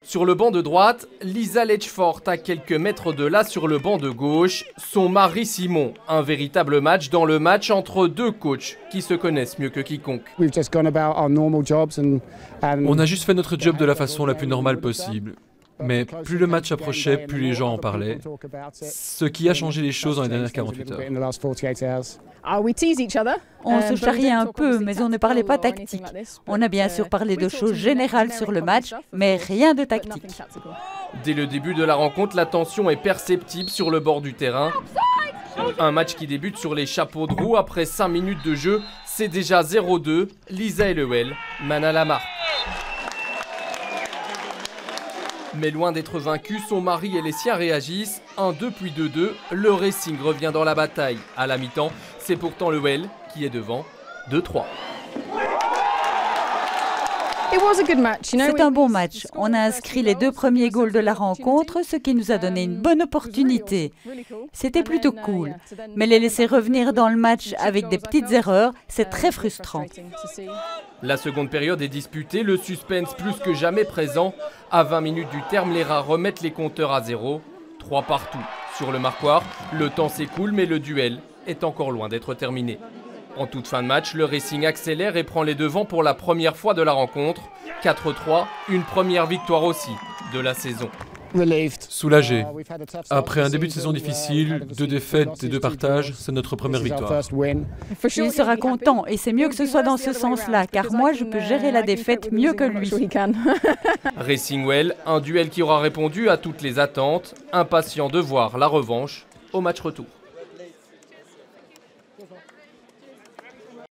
Sur le banc de droite, Lisa Ledgeford à quelques mètres de là sur le banc de gauche, son mari Simon. Un véritable match dans le match entre deux coachs qui se connaissent mieux que quiconque. On a juste fait notre job de la façon la plus normale possible. Mais plus le match approchait, plus les gens en parlaient. Ce qui a changé les choses dans les dernières 48 heures. On se charriait un peu, mais on ne parlait pas tactique. On a bien sûr parlé de choses générales sur le match, mais rien de tactique. Dès le début de la rencontre, la tension est perceptible sur le bord du terrain. Un match qui débute sur les chapeaux de roue. Après 5 minutes de jeu, c'est déjà 0-2. Lisa Hellewell mène à la marque. Mais loin d'être vaincu, son mari et les siens réagissent. 1-2 puis 2-2, le Racing revient dans la bataille. À la mi-temps, c'est pourtant le Well qui est devant, 2-3. C'est un bon match. On a inscrit les 2 premiers goals de la rencontre, ce qui nous a donné une bonne opportunité. C'était plutôt cool. Mais les laisser revenir dans le match avec des petites erreurs, c'est très frustrant. La seconde période est disputée, le suspense plus que jamais présent. À 20 minutes du terme, les Rats remettent les compteurs à 0. 3 partout. Sur le marquoir, le temps s'écoule, mais le duel est encore loin d'être terminé. En toute fin de match, le Racing accélère et prend les devants pour la première fois de la rencontre. 4-3, une première victoire aussi de la saison. Soulagé. Après un début de saison difficile, 2 défaites et 2 partages, c'est notre première victoire. Il sera content et c'est mieux que ce soit dans ce sens-là, car moi je peux gérer la défaite mieux que lui. Racing Well, un duel qui aura répondu à toutes les attentes, impatient de voir la revanche au match retour.